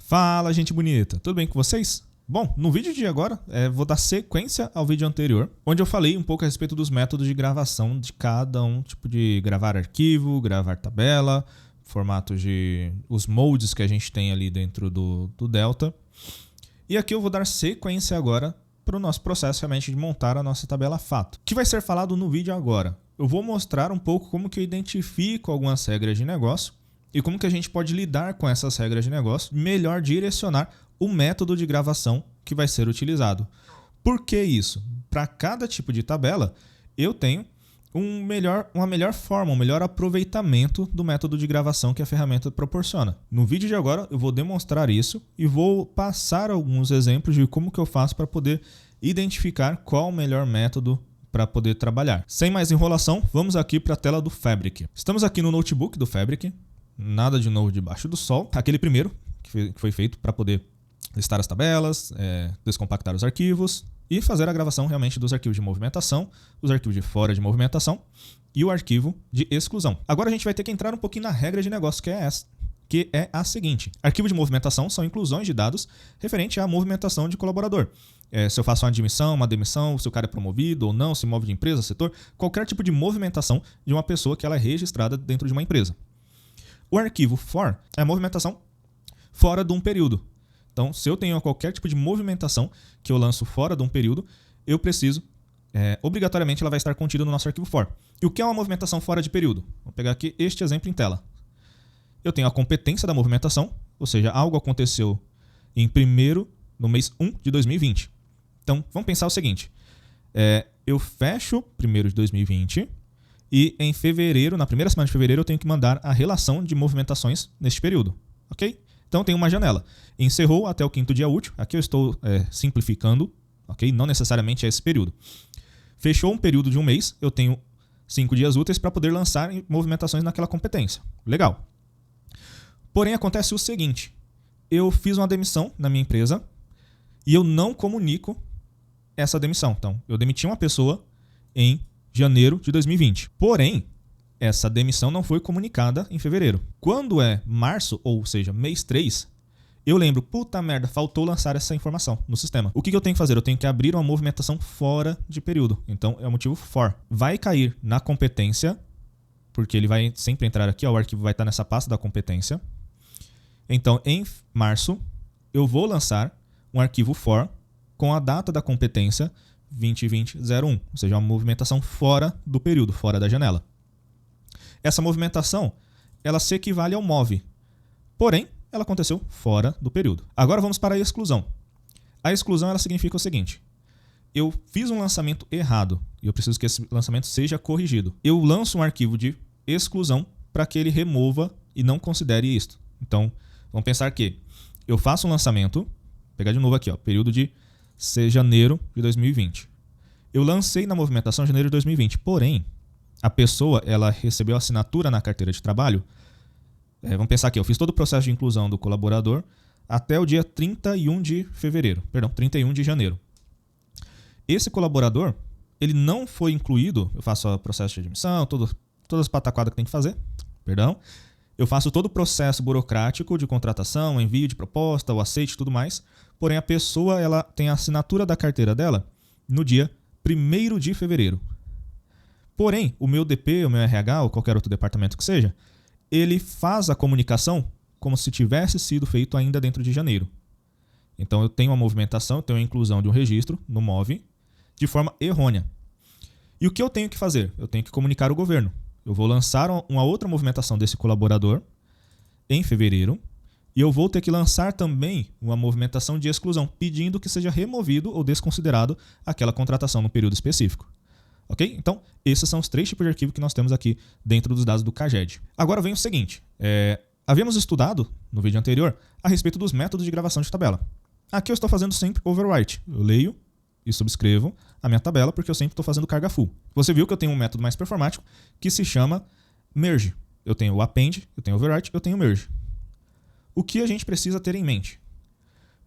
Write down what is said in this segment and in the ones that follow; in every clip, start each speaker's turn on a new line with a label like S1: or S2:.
S1: Fala, gente bonita, tudo bem com vocês? Bom, no vídeo de agora, vou dar sequência ao vídeo anterior, onde eu falei um pouco a respeito dos métodos de gravação de cada um, tipo de gravar arquivo, gravar tabela, formatos de... os moldes que a gente tem ali dentro do Delta. E aqui eu vou dar sequência agora para o nosso processo realmente de montar a nossa tabela fato, que vai ser falado no vídeo agora. Eu vou mostrar um pouco como que eu identifico algumas regras de negócio e como que a gente pode lidar com essas regras de negócio, melhor direcionar o método de gravação que vai ser utilizado. Por que isso? Para cada tipo de tabela, eu tenho uma melhor forma, um melhor aproveitamento do método de gravação que a ferramenta proporciona. No vídeo de agora, eu vou demonstrar isso e vou passar alguns exemplos de como que eu faço para poder identificar qual o melhor método para poder trabalhar. Sem mais enrolação, vamos aqui para a tela do Fabric. Estamos aqui no notebook do Fabric, nada de novo debaixo do sol. Aquele primeiro que foi feito para poder listar as tabelas, descompactar os arquivos e fazer a gravação realmente dos arquivos de movimentação, os arquivos de fora de movimentação e o arquivo de exclusão. Agora a gente vai ter que entrar um pouquinho na regra de negócio que é a seguinte. Arquivo de movimentação são inclusões de dados referente à movimentação de colaborador. Se eu faço uma admissão, uma demissão, se o cara é promovido ou não, se move de empresa, setor, qualquer tipo de movimentação de uma pessoa que ela é registrada dentro de uma empresa. O arquivo for é a movimentação fora de um período. Então, se eu tenho qualquer tipo de movimentação que eu lanço fora de um período, eu preciso, obrigatoriamente ela vai estar contida no nosso arquivo for. E o que é uma movimentação fora de período? Vou pegar aqui este exemplo em tela. Eu tenho a competência da movimentação, ou seja, algo aconteceu em 1º no mês 1 de 2020. Então, vamos pensar o seguinte. Eu fecho 1º de 2020 e em fevereiro, na primeira semana de fevereiro, eu tenho que mandar a relação de movimentações neste período. Ok? Então, tem uma janela. Encerrou até o 5º dia útil. Aqui eu estou simplificando, ok? Não necessariamente é esse período. Fechou um período de um mês, eu tenho 5 dias úteis para poder lançar movimentações naquela competência. Legal. Porém, acontece o seguinte. Eu fiz uma demissão na minha empresa e eu não comunico essa demissão. Então, eu demiti uma pessoa em janeiro de 2020. Porém, essa demissão não foi comunicada em fevereiro. Quando é março, ou seja, mês 3, eu lembro, puta merda, faltou lançar essa informação no sistema. O que eu tenho que fazer? Eu tenho que abrir uma movimentação fora de período. Então, é o motivo for. Vai cair na competência, porque ele vai sempre entrar aqui, ó, o arquivo vai estar nessa pasta da competência. Então, em março, eu vou lançar um arquivo for com a data da competência 2020-01, ou seja, uma movimentação fora do período, fora da janela. Essa movimentação, ela se equivale ao move, porém, ela aconteceu fora do período. Agora vamos para a exclusão. A exclusão ela significa o seguinte. Eu fiz um lançamento errado e eu preciso que esse lançamento seja corrigido. Eu lanço um arquivo de exclusão para que ele remova e não considere isto. Então, vamos pensar que eu faço um lançamento, vou pegar de novo aqui, ó, período de janeiro de 2020. Eu lancei na movimentação janeiro de 2020, porém, a pessoa ela recebeu assinatura na carteira de trabalho. Vamos pensar aqui, eu fiz todo o processo de inclusão do colaborador até o dia 31 de janeiro. Esse colaborador, ele não foi incluído, eu faço o processo de admissão, todas as pataquadas que tem que fazer, eu faço todo o processo burocrático de contratação, envio de proposta, o aceite e tudo mais, porém a pessoa ela tem a assinatura da carteira dela no dia 1º de fevereiro. Porém, o meu DP, o meu RH ou qualquer outro departamento que seja, ele faz a comunicação como se tivesse sido feito ainda dentro de janeiro. Então, eu tenho uma movimentação, eu tenho a inclusão de um registro no MOVE de forma errônea. E o que eu tenho que fazer? Eu tenho que comunicar ao governo. Eu vou lançar uma outra movimentação desse colaborador em fevereiro e eu vou ter que lançar também uma movimentação de exclusão, pedindo que seja removido ou desconsiderado aquela contratação no período específico. Ok? Então, esses são os 3 tipos de arquivo que nós temos aqui dentro dos dados do CAGED. Agora vem o seguinte. Havíamos estudado no vídeo anterior a respeito dos métodos de gravação de tabela. Aqui eu estou fazendo sempre overwrite. Eu leio e subscrevo a minha tabela porque eu sempre estou fazendo carga full. Você viu que eu tenho um método mais performático que se chama merge. Eu tenho o append, eu tenho o overwrite, eu tenho o merge. O que a gente precisa ter em mente?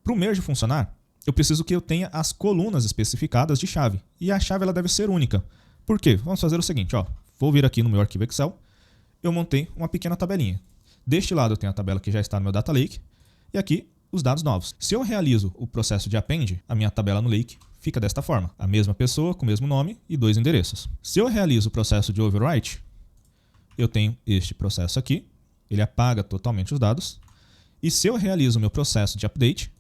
S1: Para o merge funcionar, eu preciso que eu tenha as colunas especificadas de chave. E a chave ela deve ser única. Por quê? Vamos fazer o seguinte. Vou vir aqui no meu arquivo Excel. Eu montei uma pequena tabelinha. Deste lado eu tenho a tabela que já está no meu Data Lake. E aqui os dados novos. Se eu realizo o processo de append, a minha tabela no lake fica desta forma. A mesma pessoa com o mesmo nome e 2 endereços. Se eu realizo o processo de overwrite, eu tenho este processo aqui. Ele apaga totalmente os dados. E se eu realizo o meu processo de update,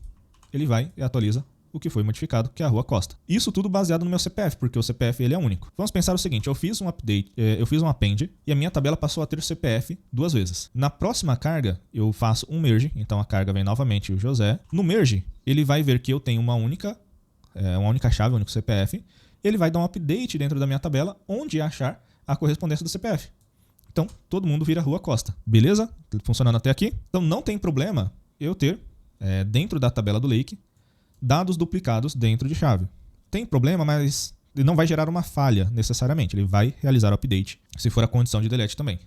S1: ele vai e atualiza o que foi modificado, que é a Rua Costa. Isso tudo baseado no meu CPF, porque o CPF ele é único. Vamos pensar o seguinte, eu fiz um update, eu fiz um append e a minha tabela passou a ter CPF 2 vezes. Na próxima carga, eu faço um merge, então a carga vem novamente o José. No merge, ele vai ver que eu tenho uma única chave, um único CPF. Ele vai dar um update dentro da minha tabela, onde achar a correspondência do CPF. Então, todo mundo vira Rua Costa. Beleza? Funcionando até aqui? Então, não tem problema eu ter, dentro da tabela do lake, dados duplicados dentro de chave. Tem problema, mas ele não vai gerar uma falha necessariamente. Ele vai realizar o update, se for a condição de delete também.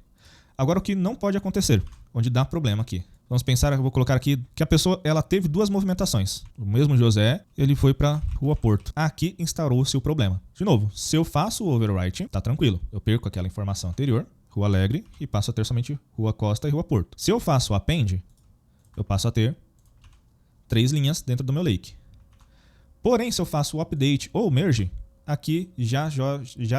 S1: Agora, o que não pode acontecer, onde dá problema aqui. Vamos pensar, eu vou colocar aqui, que a pessoa ela teve 2 movimentações. O mesmo José, ele foi para Rua Porto. Aqui instaurou-se o problema. De novo, se eu faço o overwrite, tá tranquilo. Eu perco aquela informação anterior, Rua Alegre, e passo a ter somente Rua Costa e Rua Porto. Se eu faço o append, eu passo a ter 3 linhas dentro do meu lake. Porém, se eu faço o update ou o merge, aqui já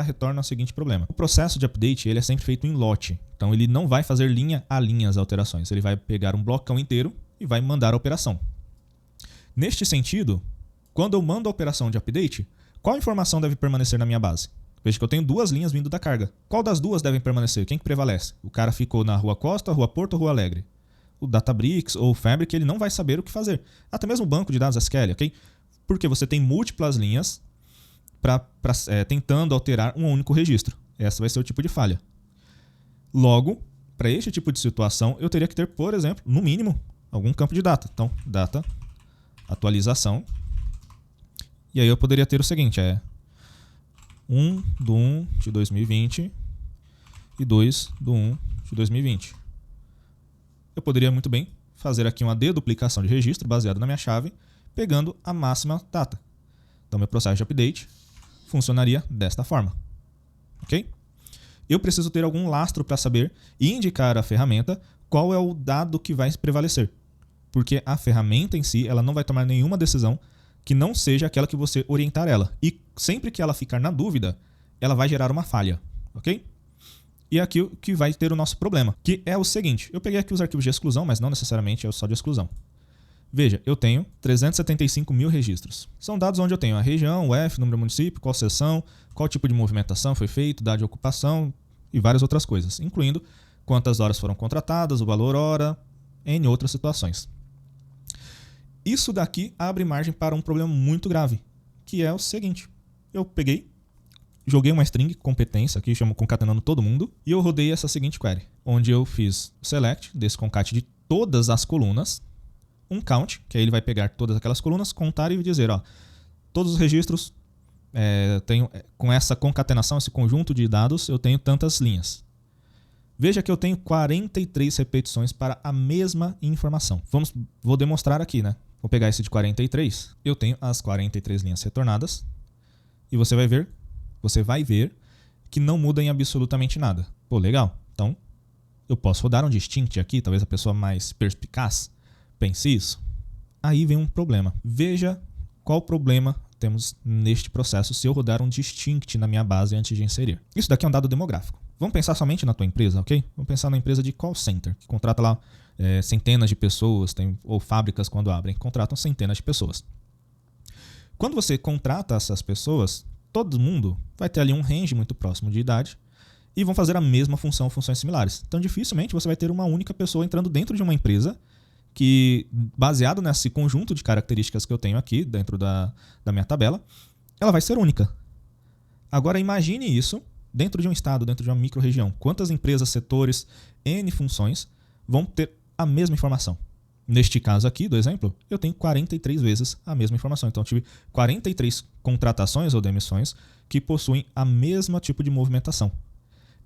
S1: retorna o seguinte problema. O processo de update ele é sempre feito em lote. Então ele não vai fazer linha a linha as alterações. Ele vai pegar um blocão inteiro e vai mandar a operação. Neste sentido, quando eu mando a operação de update, qual informação deve permanecer na minha base? Veja que eu tenho 2 linhas vindo da carga. Qual das 2 devem permanecer? Quem que prevalece? O cara ficou na Rua Costa, Rua Porto ou Rua Alegre? O Databricks ou o Fabric ele não vai saber o que fazer. Até mesmo o banco de dados SQL, ok? Porque você tem múltiplas linhas tentando alterar um único registro. Essa vai ser o tipo de falha. Logo, para este tipo de situação, eu teria que ter, por exemplo, no mínimo, algum campo de data. Então, data, atualização. E aí eu poderia ter o seguinte, 1/1 de 2020 e 2/1 de 2020. Eu poderia muito bem fazer aqui uma deduplicação de registro baseado na minha chave, pegando a máxima data. Então, meu processo de update funcionaria desta forma. Ok? Eu preciso ter algum lastro para saber e indicar à ferramenta qual é o dado que vai prevalecer. Porque a ferramenta em si ela não vai tomar nenhuma decisão que não seja aquela que você orientar ela. E sempre que ela ficar na dúvida, ela vai gerar uma falha. Ok? E aqui o que vai ter o nosso problema, que é o seguinte. Eu peguei aqui os arquivos de exclusão, mas não necessariamente é só de exclusão. Veja, eu tenho 375 mil registros. São dados onde eu tenho a região, o F, número do município, qual seção, qual tipo de movimentação foi feito, data de ocupação e várias outras coisas, incluindo quantas horas foram contratadas, o valor hora, N outras situações. Isso daqui abre margem para um problema muito grave, que é o seguinte. Eu peguei, joguei uma string competência, aqui chamo concatenando todo mundo, e eu rodei essa seguinte query, onde eu fiz o select desse concat de todas as colunas, um count, que aí ele vai pegar todas aquelas colunas, contar e dizer, todos os registros, tenho, com essa concatenação, esse conjunto de dados, eu tenho tantas linhas. Veja que eu tenho 43 repetições para a mesma informação. Vou demonstrar aqui, né? Vou pegar esse de 43, eu tenho as 43 linhas retornadas, e você vai ver que não muda em absolutamente nada. Pô, legal. Então, eu posso rodar um distinct aqui, talvez a pessoa mais perspicaz pense isso. Aí vem um problema. Veja qual problema temos neste processo se eu rodar um distinct na minha base antes de inserir. Isso daqui é um dado demográfico. Vamos pensar somente na tua empresa, ok? Vamos pensar na empresa de call center, que contrata lá centenas de pessoas, ou fábricas quando abrem, contratam centenas de pessoas. Quando você contrata essas pessoas, todo mundo vai ter ali um range muito próximo de idade e vão fazer a mesma função, funções similares. Então, dificilmente você vai ter uma única pessoa entrando dentro de uma empresa que, baseado nesse conjunto de características que eu tenho aqui dentro da minha tabela, ela vai ser única. Agora imagine isso dentro de um estado, dentro de uma micro-região. Quantas empresas, setores, N funções vão ter a mesma informação? Neste caso aqui, do exemplo, eu tenho 43 vezes a mesma informação. Então eu tive 43 contratações ou demissões que possuem a mesma tipo de movimentação.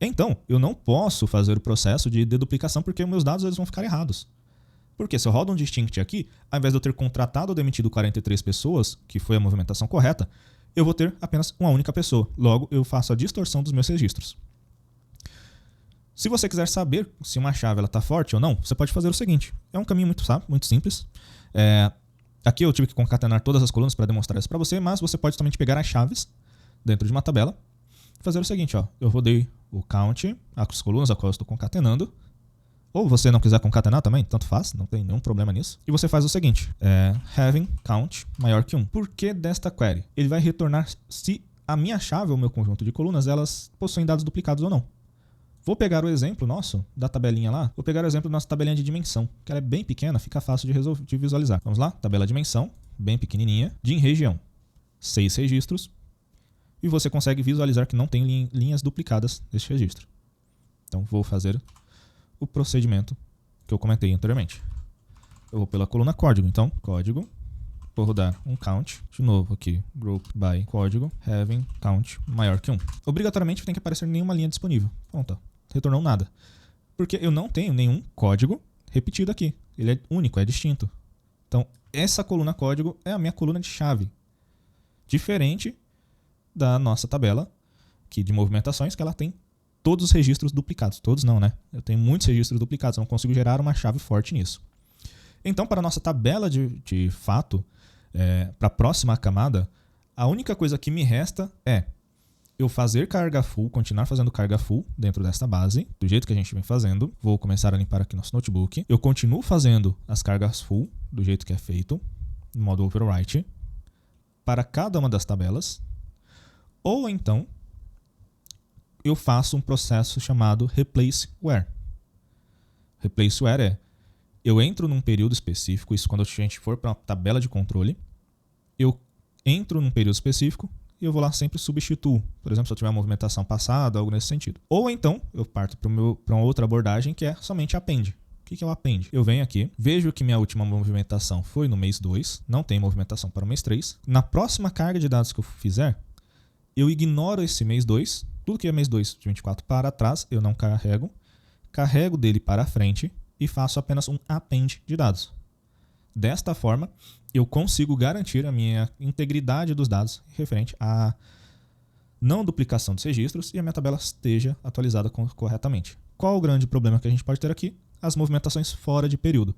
S1: Então, eu não posso fazer o processo de deduplicação porque meus dados eles vão ficar errados. Porque se eu rodo um distinct aqui, ao invés de eu ter contratado ou demitido 43 pessoas, que foi a movimentação correta, eu vou ter apenas uma única pessoa. Logo, eu faço a distorção dos meus registros. Se você quiser saber se uma chave está forte ou não, você pode fazer o seguinte. É um caminho muito simples. Aqui eu tive que concatenar todas as colunas para demonstrar isso para você, mas você pode também pegar as chaves dentro de uma tabela e fazer o seguinte, ó. Eu rodei o count, as colunas a qual eu estou concatenando. Ou você não quiser concatenar também, tanto faz, não tem nenhum problema nisso. E você faz o seguinte, having count maior que 1. Por que desta query? Ele vai retornar se a minha chave ou o meu conjunto de colunas, elas possuem dados duplicados ou não. Vou pegar o exemplo nosso da tabelinha lá, vou pegar o exemplo da nossa tabelinha de dimensão, que ela é bem pequena, fica fácil de visualizar. Vamos lá, tabela dimensão, bem pequenininha, de região, 6 registros, e você consegue visualizar que não tem linhas duplicadas neste registro. Então vou fazer o procedimento que eu comentei anteriormente. Eu vou pela coluna código, então, código, vou rodar um count, de novo aqui, group by código, having count maior que 1. Obrigatoriamente tem que aparecer nenhuma linha disponível. Pronto, retornou nada. Porque eu não tenho nenhum código repetido aqui. Ele é único, é distinto. Então, essa coluna código é a minha coluna de chave. Diferente da nossa tabela aqui de movimentações, que ela tem todos os registros duplicados. Todos não, né? Eu tenho muitos registros duplicados, eu não consigo gerar uma chave forte nisso. Então, para a nossa tabela de fato, para a próxima camada, a única coisa que me resta é eu fazer carga full, continuar fazendo carga full dentro desta base, do jeito que a gente vem fazendo. Vou começar a limpar aqui nosso notebook. Eu continuo fazendo as cargas full, do jeito que é feito, no modo overwrite, para cada uma das tabelas. Ou então, eu faço um processo chamado replace where. Replace where eu entro num período específico, isso quando a gente for para uma tabela de controle, eu entro num período específico e eu vou lá sempre substituo. Por exemplo, se eu tiver uma movimentação passada, algo nesse sentido. Ou então, eu parto para uma outra abordagem que é somente append. O que é o append? Eu venho aqui, vejo que minha última movimentação foi no mês 2, não tem movimentação para o mês 3. Na próxima carga de dados que eu fizer, eu ignoro esse mês 2, tudo que é mês 2 de 24 para trás, eu não carrego dele para frente e faço apenas um append de dados. Desta forma, eu consigo garantir a minha integridade dos dados referente à não duplicação dos registros e a minha tabela esteja atualizada corretamente. Qual o grande problema que a gente pode ter aqui? As movimentações fora de período.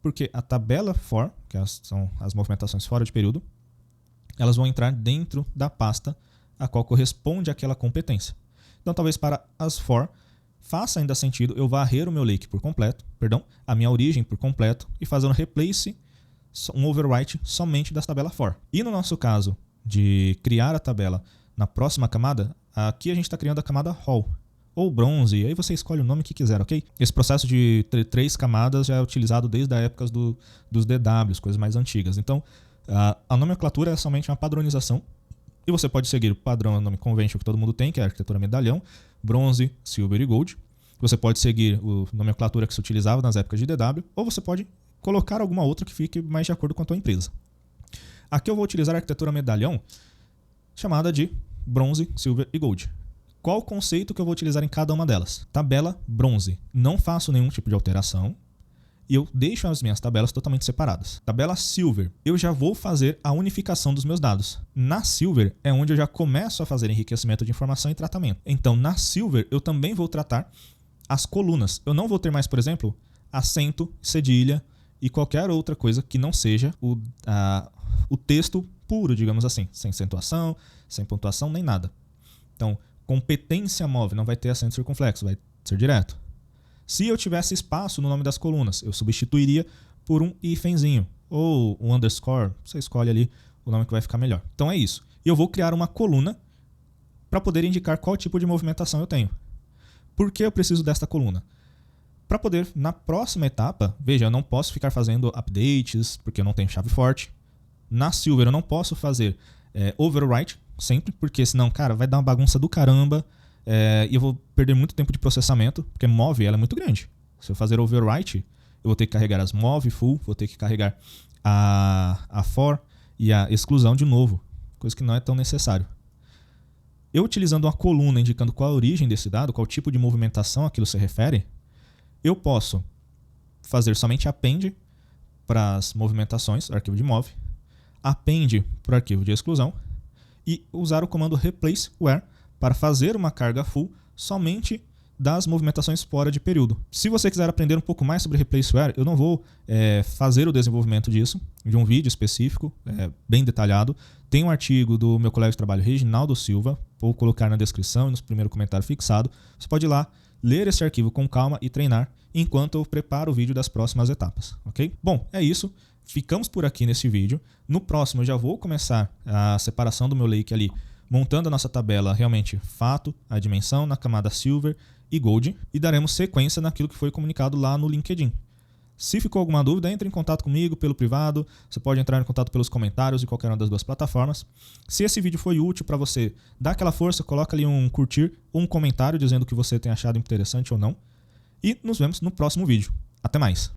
S1: Porque a tabela for, que são as movimentações fora de período, elas vão entrar dentro da pasta a qual corresponde àquela competência. Então, talvez para as for faça ainda sentido eu varrer o meu lake por completo, a minha origem por completo e fazer um replace, um overwrite somente das tabelas for. E no nosso caso de criar a tabela na próxima camada, aqui a gente está criando a camada Hall ou bronze, aí você escolhe o nome que quiser, ok? Esse processo de 3 camadas já é utilizado desde a época dos DWs, coisas mais antigas. Então, a nomenclatura é somente uma padronização e você pode seguir o padrão, o nome convention que todo mundo tem, que é a arquitetura medalhão, bronze, silver e gold. Você pode seguir a nomenclatura que se utilizava nas épocas de DW, ou você pode colocar alguma outra que fique mais de acordo com a tua empresa. Aqui eu vou utilizar a arquitetura medalhão, chamada de bronze, silver e gold. Qual o conceito que eu vou utilizar em cada uma delas? Tabela bronze. Não faço nenhum tipo de alteração e eu deixo as minhas tabelas totalmente separadas. Tabela silver. Eu já vou fazer a unificação dos meus dados. Na silver é onde eu já começo a fazer enriquecimento de informação e tratamento. Então, na silver eu também vou tratar as colunas. Eu não vou ter mais, por exemplo, acento, cedilha e qualquer outra coisa que não seja o texto puro, digamos assim, sem acentuação, sem pontuação, nem nada. Então, competência móvel não vai ter acento circunflexo, vai ser direto. Se eu tivesse espaço no nome das colunas, eu substituiria por um hífenzinho ou um underscore, você escolhe ali o nome que vai ficar melhor. Então é isso. E eu vou criar uma coluna para poder indicar qual tipo de movimentação eu tenho. Por que eu preciso desta coluna? Para poder, na próxima etapa, veja, eu não posso ficar fazendo updates, porque eu não tenho chave forte. Na Silver eu não posso fazer overwrite sempre, porque senão, cara, vai dar uma bagunça do caramba e eu vou perder muito tempo de processamento, porque move ela é muito grande. Se eu fazer overwrite, eu vou ter que carregar as move full, vou ter que carregar a for e a exclusão de novo, coisa que não é tão necessário. Eu utilizando uma coluna indicando qual a origem desse dado, qual tipo de movimentação aquilo se refere, eu posso fazer somente append para as movimentações, arquivo de move, append para o arquivo de exclusão e usar o comando replace where para fazer uma carga full somente das movimentações fora de período. Se você quiser aprender um pouco mais sobre replaceware, eu não vou fazer o desenvolvimento disso, de um vídeo específico, bem detalhado. Tem um artigo do meu colega de trabalho, Reginaldo Silva, vou colocar na descrição e no primeiro comentário fixado. Você pode ir lá, ler esse arquivo com calma e treinar, enquanto eu preparo o vídeo das próximas etapas, ok? Bom, é isso. Ficamos por aqui nesse vídeo. No próximo eu já vou começar a separação do meu lake ali, montando a nossa tabela realmente fato, a dimensão na camada Silver e Gold, e daremos sequência naquilo que foi comunicado lá no LinkedIn. Se ficou alguma dúvida, entre em contato comigo pelo privado, você pode entrar em contato pelos comentários de qualquer uma das duas plataformas. Se esse vídeo foi útil para você, dá aquela força, coloca ali um curtir ou um comentário dizendo o que você tem achado interessante ou não. E nos vemos no próximo vídeo. Até mais!